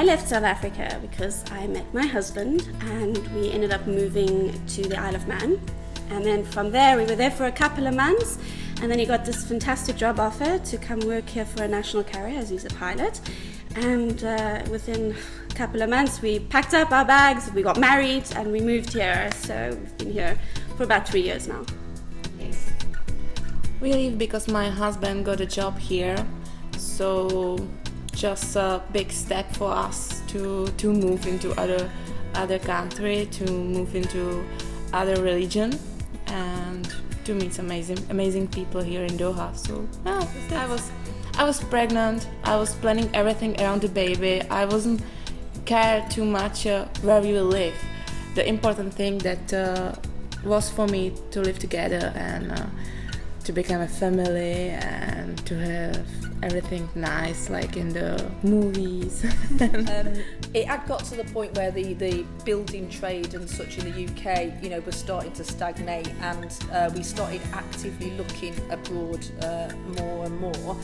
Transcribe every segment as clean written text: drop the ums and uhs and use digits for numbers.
left South Africa because I met my husband and we ended up moving to the Isle of Man. And then from there, we were there for a couple of months, and then he got this fantastic job offer to come work here for a national carrier as he's a pilot. And within a couple of months, we packed up our bags, we got married, and we moved here. So we've been here for about 3 years now. Yes. We live because my husband got a job here, so just a big step for us to move into other country, to move into other religion, and to meet amazing people here in Doha. So I was pregnant. I was planning everything around the baby. I wasn't care too much where we will live. The important thing that was for me to live together and to become a family and to have everything nice like in the movies. It had got to the point where the building trade and such in the UK, was starting to stagnate, and we started actively looking abroad more and more.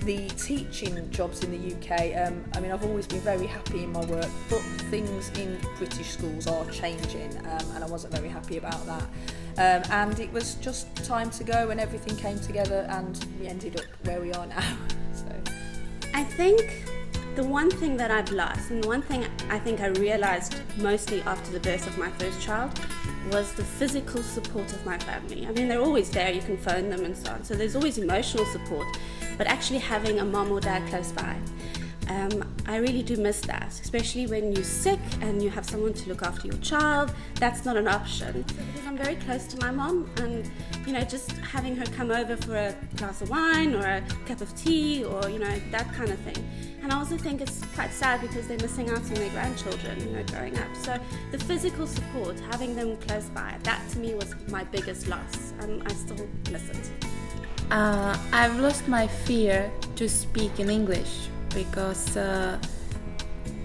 The teaching jobs in the UK, I've always been very happy in my work, but things in British schools are changing, and I wasn't very happy about that. And it was just time to go, and everything came together, and we ended up where we are now. So I think the one thing that I've lost, and the one thing I think I realized mostly after the birth of my first child, was the physical support of my family. I mean, they're always there, you can phone them and so on, so there's always emotional support, but actually having a mom or dad close by, I really do miss that, especially when you're sick and you have someone to look after your child. That's not an option. Because I'm very close to my mom, and just having her come over for a glass of wine or a cup of tea or that kind of thing. And I also think it's quite sad because they're missing out on their grandchildren, growing up. So the physical support, having them close by, that to me was my biggest loss, and I still miss it. I've lost my fear to speak in English because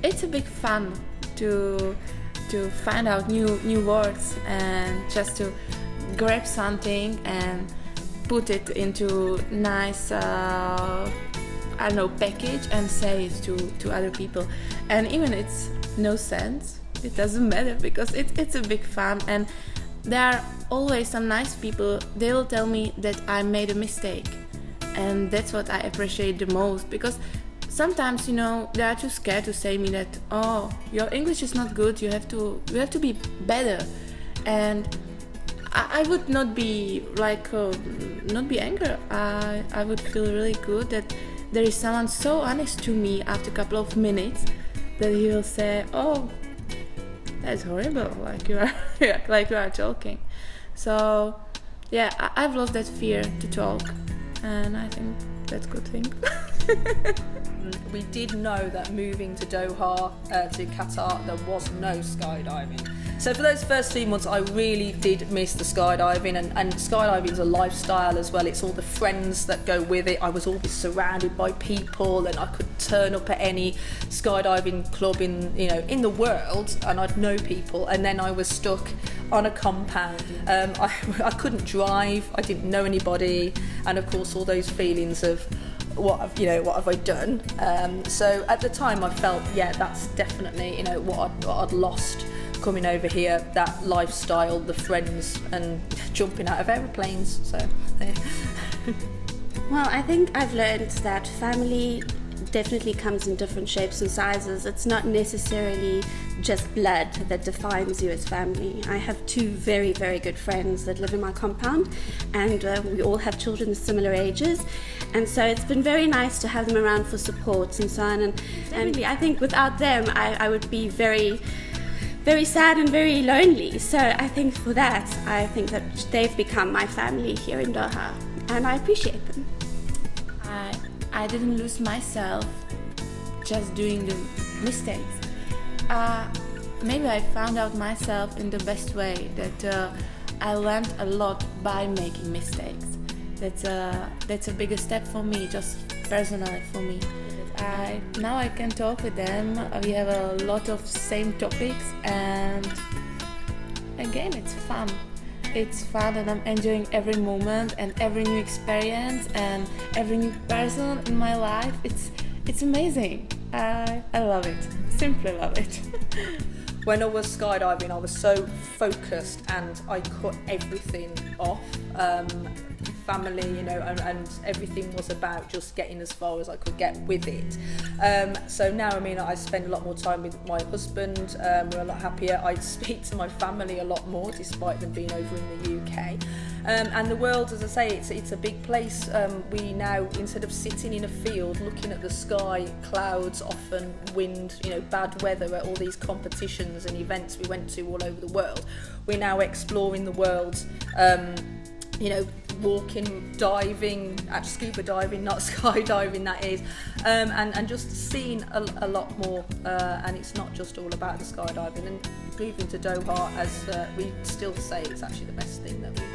it's a big fun to find out new words and just to grab something and put it into nice package and say it to other people. And even it's no sense, it doesn't matter because it's a big fun, and there are always some nice people. They will tell me that I made a mistake, and that's what I appreciate the most, because sometimes they are too scared to say me that, oh, your English is not good, you have to be better. And I would not be not be angry. I would feel really good that there is someone so honest to me after a couple of minutes that he will say, oh, that's horrible, like you are joking. So yeah, I've lost that fear to talk, and I think that's a good thing. We did know that moving to Doha, to Qatar, there was no skydiving. So for those first 3 months, I really did miss the skydiving, and skydiving is a lifestyle as well. It's all the friends that go with it. I was always surrounded by people, and I could turn up at any skydiving club in the world, and I'd know people. And then I was stuck on a compound. I couldn't drive. I didn't know anybody, and of course all those feelings of what have I done? So at the time I felt, yeah, that's definitely what I'd lost coming over here, that lifestyle, the friends, and jumping out of aeroplanes. So Well, I think I've learned that family definitely comes in different shapes and sizes. It's not necessarily just blood that defines you as family. I have two very, very good friends that live in my compound, and we all have children of similar ages, and so it's been very nice to have them around for support and so on. And I think without them I would be very, very sad and very lonely. So I think for that, I think that they've become my family here in Doha, and I appreciate them. I didn't lose myself just doing the mistakes. Maybe I found out myself in the best way, that I learned a lot by making mistakes. That's a bigger step for me, just personally for me. Now I can talk with them. We have a lot of same topics, and again, it's fun. It's fun, and I'm enjoying every moment and every new experience and every new person in my life. It's amazing. I love it. Simply love it. When I was skydiving, I was so focused and I cut everything off. Family, you know, and everything was about just getting as far as I could get with it. So now, I mean, I spend a lot more time with my husband. We're a lot happier. I speak to my family a lot more, despite them being over in the UK. And the world, as I say, it's a big place. We now, instead of sitting in a field looking at the sky, clouds, often wind, you know, bad weather at all these competitions and events we went to all over the world, we're now exploring the world. You know, walking, diving, scuba diving, not skydiving, that is, and just seeing a lot more. And it's not just all about the skydiving. And moving to Doha, as we still say, it's actually the best thing that we've